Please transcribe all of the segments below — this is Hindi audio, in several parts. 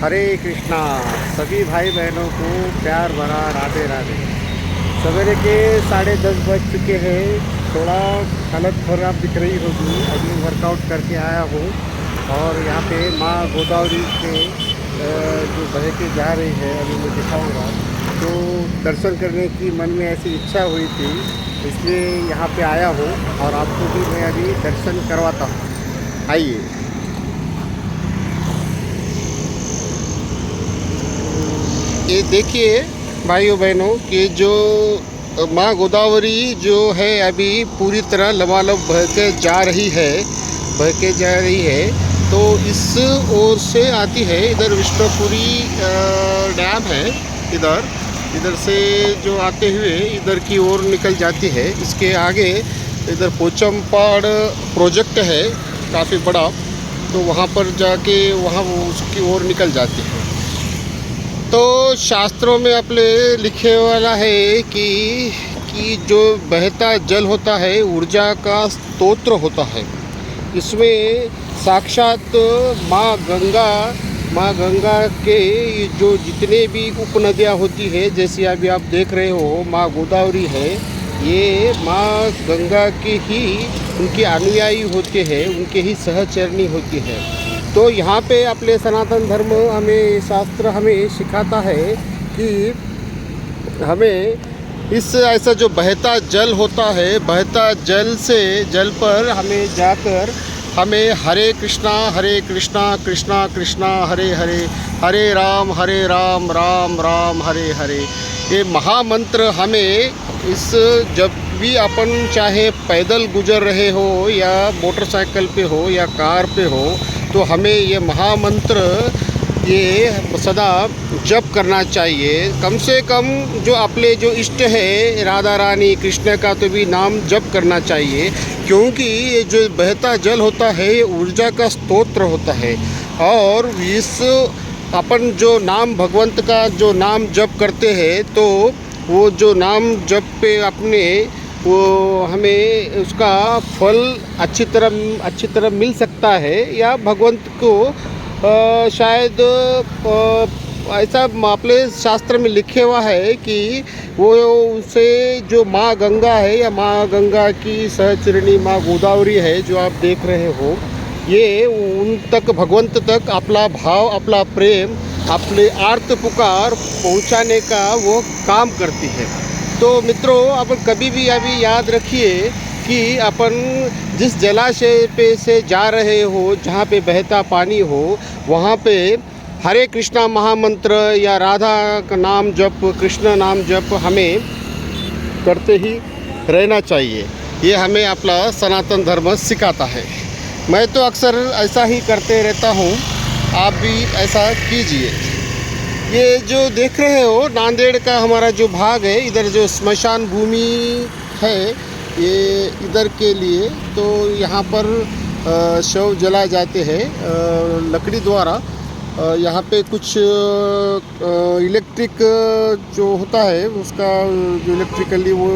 हरे कृष्णा। सभी भाई बहनों को प्यार भरा राधे राधे। सवेरे के 10:30 बज चुके हैं। थोड़ा हालत खराब दिख रही होगी। अभी वर्कआउट करके आया हूँ और यहाँ पे माँ गोदावरी के जो बह के जा रही है, अभी मैं दिखाऊंगा। तो दर्शन करने की मन में ऐसी इच्छा हुई थी, इसलिए यहाँ पे आया हूँ और आपको भी मैं अभी दर्शन करवाता हूँ। आइए। ये देखिए भाइयों बहनों कि जो माँ गोदावरी जो है अभी पूरी तरह लबालब बह के जा रही है। तो इस ओर से आती है, इधर विष्णुपुरी डैम है। इधर से जो आते हुए इधर की ओर निकल जाती है। इसके आगे इधर पोचमपाड़ प्रोजेक्ट है काफ़ी बड़ा, तो वहाँ पर जाके वहाँ उसकी ओर निकल जाती है। तो शास्त्रों में अपने लिखे वाला है कि जो बहता जल होता है ऊर्जा का स्तोत्र होता है। इसमें साक्षात माँ गंगा के जो जितने भी उपनदियाँ होती है, जैसे अभी आप देख रहे हो माँ गोदावरी है, ये माँ गंगा के ही उनके अनुयायी होते हैं, उनके ही सहचरणी होती है। तो यहाँ पे अपने सनातन धर्म हमें शास्त्र हमें सिखाता है कि हमें इस ऐसा जो बहता जल होता है, बहता जल पर हमें जाकर हमें हरे कृष्णा कृष्णा कृष्णा हरे हरे, हरे राम राम राम हरे हरे, ये महामंत्र हमें इस जब भी अपन चाहे पैदल गुजर रहे हो या मोटरसाइकिल पे हो या कार पे हो, तो हमें ये महामंत्र ये सदा जप करना चाहिए। कम से कम जो अपने जो इष्ट है राधा रानी कृष्ण का तो भी नाम जप करना चाहिए, क्योंकि ये जो बहता जल होता है ये ऊर्जा का स्तोत्र होता है। और इस अपन जो नाम भगवंत का जो नाम जप करते हैं, तो वो जो नाम जप पे अपने वो हमें उसका फल अच्छी तरह मिल सकता है, या भगवंत को शायद ऐसा अपने शास्त्र में लिखे हुआ है कि वो उसे जो माँ गंगा है या माँ गंगा की सहचरणी माँ गोदावरी है जो आप देख रहे हो, ये उन तक भगवंत तक अपना भाव अपना प्रेम अपने आर्त पुकार पहुँचाने का वो काम करती है। तो मित्रों, अपन कभी भी अभी याद रखिए कि अपन जिस जलाशय पे से जा रहे हो, जहाँ पे बहता पानी हो, वहाँ पे हरे कृष्णा महामंत्र या राधा का नाम जप, कृष्ण नाम जप हमें करते ही रहना चाहिए। ये हमें अपना सनातन धर्म सिखाता है। मैं तो अक्सर ऐसा ही करते रहता हूँ, आप भी ऐसा कीजिए। ये जो देख रहे हो नांदेड़ का हमारा जो भाग है, इधर जो स्मशान भूमि है ये इधर के लिए, तो यहाँ पर शव जलाए जाते हैं लकड़ी द्वारा। यहाँ पे कुछ इलेक्ट्रिक जो होता है उसका जो इलेक्ट्रिकली वो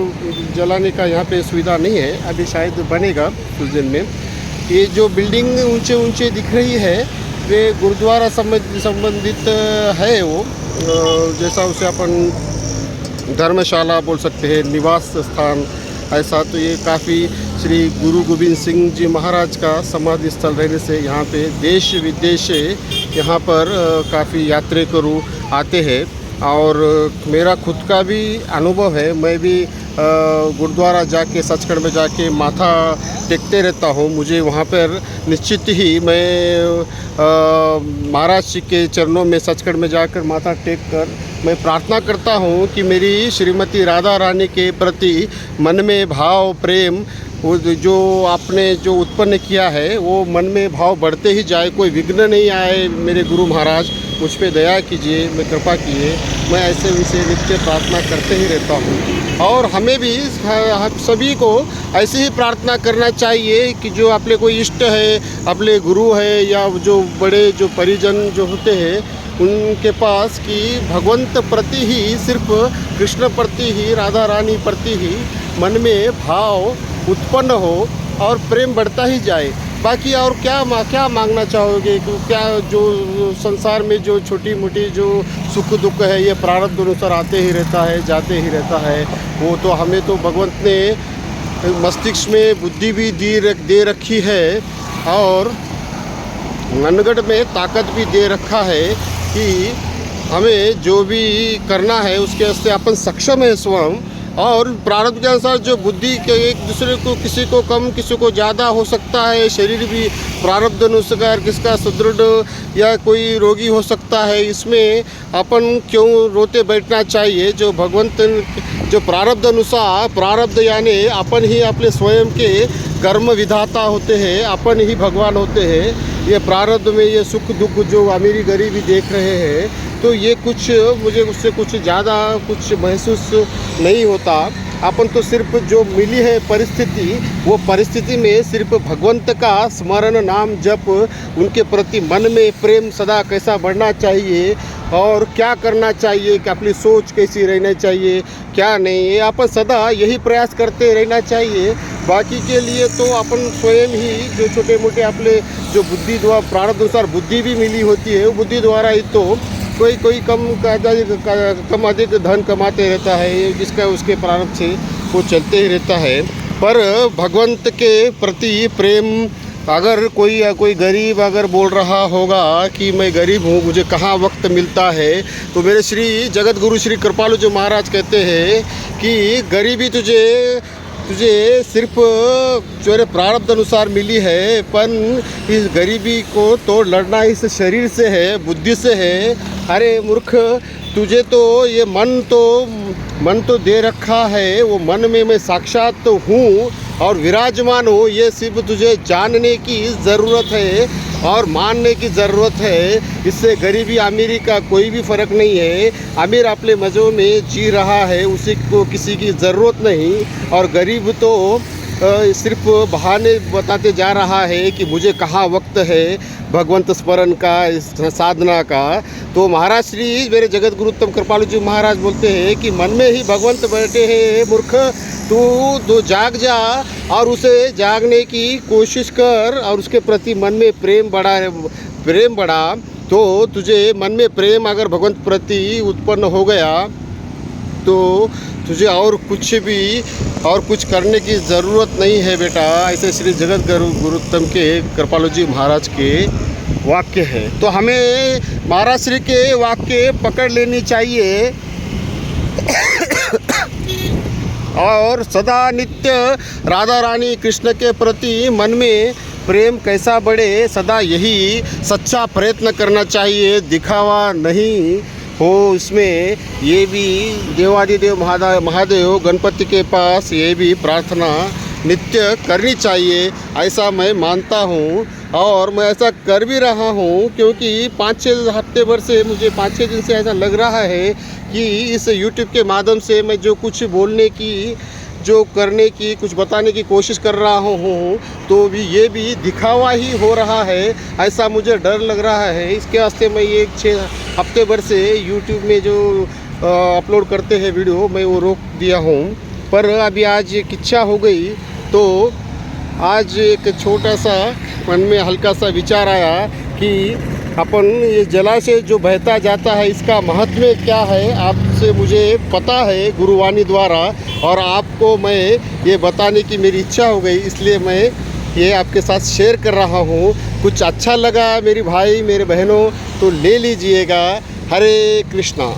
जलाने का यहाँ पे सुविधा नहीं है, अभी शायद बनेगा कुछ दिन में। ये जो बिल्डिंग ऊंचे दिख रही है वे गुरुद्वारा संबंधित है। वो जैसा उसे अपन धर्मशाला बोल सकते हैं, निवास स्थान ऐसा। तो ये काफ़ी श्री गुरु गोविंद सिंह जी महाराज का समाधि स्थल रहने से यहाँ पे देश विदेश से यहाँ पर काफ़ी यात्रिकरू आते हैं। और मेरा खुद का भी अनुभव है, मैं भी गुरुद्वारा जाके सचखंड में जाके माथा टेकते रहता हूँ। मुझे वहाँ पर निश्चित ही मैं महाराज जी के चरणों में सचखंड में जाकर माथा टेक कर मैं प्रार्थना करता हूँ कि मेरी श्रीमती राधा रानी के प्रति मन में भाव प्रेम वो जो आपने जो उत्पन्न किया है वो मन में भाव बढ़ते ही जाए, कोई विघ्न नहीं आए। मेरे गुरु महाराज मुझ पे दया कीजिए, मैं कृपा कीजिए। मैं ऐसे विषय नित्य प्रार्थना करते ही रहता हूँ। और हमें भी हम सभी को ऐसे ही प्रार्थना करना चाहिए कि जो अपने कोई इष्ट है, अपने गुरु है या जो बड़े जो परिजन जो होते हैं उनके पास कि भगवंत प्रति ही, सिर्फ कृष्ण प्रति ही, राधा रानी प्रति ही मन में भाव उत्पन्न हो और प्रेम बढ़ता ही जाए। बाकी और क्या मांगना चाहोगे? क्या जो संसार में जो छोटी मोटी जो सुख दुख है ये प्रारब्ध अनुसार आते ही रहता है, जाते ही रहता है। वो तो हमें तो भगवंत ने मस्तिष्क में बुद्धि भी दे रखी है और मनगढ़ में ताकत भी दे रखा है कि हमें जो भी करना है उसके वास्ते अपन सक्षम है स्वयं। और प्रारब्ध के अनुसार जो बुद्धि के एक दूसरे को किसी को कम किसी को ज़्यादा हो सकता है, शरीर भी प्रारब्ध अनुसार किसका सुदृढ़ या कोई रोगी हो सकता है। इसमें अपन क्यों रोते बैठना चाहिए? जो भगवंत जो प्रारब्ध अनुसार, प्रारब्ध यानी अपन ही अपने स्वयं के कर्म विधाता होते हैं, अपन ही भगवान होते हैं। ये प्रारब्ध में ये सुख दुख जो अमीरी गरीबी देख रहे हैं तो ये कुछ मुझे उससे कुछ ज़्यादा कुछ महसूस नहीं होता। अपन तो सिर्फ जो मिली है परिस्थिति, वो परिस्थिति में सिर्फ भगवंत का स्मरण नाम जप, उनके प्रति मन में प्रेम सदा कैसा बढ़ना चाहिए और क्या करना चाहिए कि अपनी सोच कैसी रहना चाहिए क्या नहीं, ये अपन सदा यही प्रयास करते रहना चाहिए। बाकी के लिए तो अपन स्वयं ही जो छोटे मोटे अपने जो बुद्धि द्वारा प्रारब्ध अनुसार बुद्धि भी मिली होती है, वो बुद्धि द्वारा ही तो कोई कम अधिक धन कमाते रहता है, जिसका उसके प्रारब्ध से वो चलते ही रहता है। पर भगवंत के प्रति प्रेम, अगर कोई गरीब अगर बोल रहा होगा कि मैं गरीब हूँ, मुझे कहाँ वक्त मिलता है, तो मेरे श्री जगत गुरु श्री कृपालु जी महाराज कहते हैं कि गरीबी तुझे सिर्फ तेरे प्रारब्ध अनुसार मिली है, पर इस गरीबी को तो लड़ना इस शरीर से है, बुद्धि से है। अरे मूर्ख, तुझे तो ये मन तो दे रखा है, वो मन में मैं साक्षात तो हूँ और विराजमान हूँ। ये सिर्फ तुझे जानने की ज़रूरत है और मानने की ज़रूरत है। इससे गरीबी अमीरी का कोई भी फ़र्क नहीं है। अमीर अपने मज़ों में जी रहा है, उसी को किसी की ज़रूरत नहीं, और गरीब तो सिर्फ बहाने बताते जा रहा है कि मुझे कहाँ वक्त है भगवंत स्मरण का, साधना का। तो महाराज श्री मेरे जगत गुरु उत्तम कृपालु जी महाराज बोलते हैं कि मन में ही भगवंत बैठे हैं मूर्ख, तू जाग जा और उसे जागने की कोशिश कर और उसके प्रति मन में प्रेम बढ़ा तो तुझे मन में प्रेम अगर भगवंत प्रति उत्पन्न हो गया तो तुझे और कुछ करने की ज़रूरत नहीं है बेटा। ऐसे श्री जगत गुरु उत्तम के कृपालु जी महाराज के वाक्य है। तो हमें महाराज श्री के वाक्य पकड़ लेनी चाहिए और सदा नित्य राधा रानी कृष्ण के प्रति मन में प्रेम कैसा बढ़े, सदा यही सच्चा प्रयत्न करना चाहिए, दिखावा नहीं हो इसमें। ये भी देवादिदेव महादेव गणपति के पास ये भी प्रार्थना नित्य करनी चाहिए, ऐसा मैं मानता हूँ और मैं ऐसा कर भी रहा हूँ। क्योंकि 5-6 हफ्ते भर से मुझे 5-6 दिन से ऐसा लग रहा है कि इस YouTube के माध्यम से मैं जो कुछ बोलने की, जो करने की, कुछ बताने की कोशिश कर रहा हूँ तो भी ये भी दिखावा ही हो रहा है, ऐसा मुझे डर लग रहा है। इसके वास्ते मैं ये 6 हफ्ते भर से YouTube में जो अपलोड करते हैं वीडियो, मैं वो रोक दिया हूँ। पर अभी आज एक इच्छा हो गई तो आज एक छोटा सा मन में हल्का सा विचार आया कि अपन ये जलाशय जो बहता जाता है इसका महत्व क्या है, आपसे मुझे पता है गुरुवाणी द्वारा, और आपको मैं ये बताने की मेरी इच्छा हो गई, इसलिए मैं ये आपके साथ शेयर कर रहा हूँ। कुछ अच्छा लगा मेरे भाई मेरे बहनों तो ले लीजिएगा। हरे कृष्णा।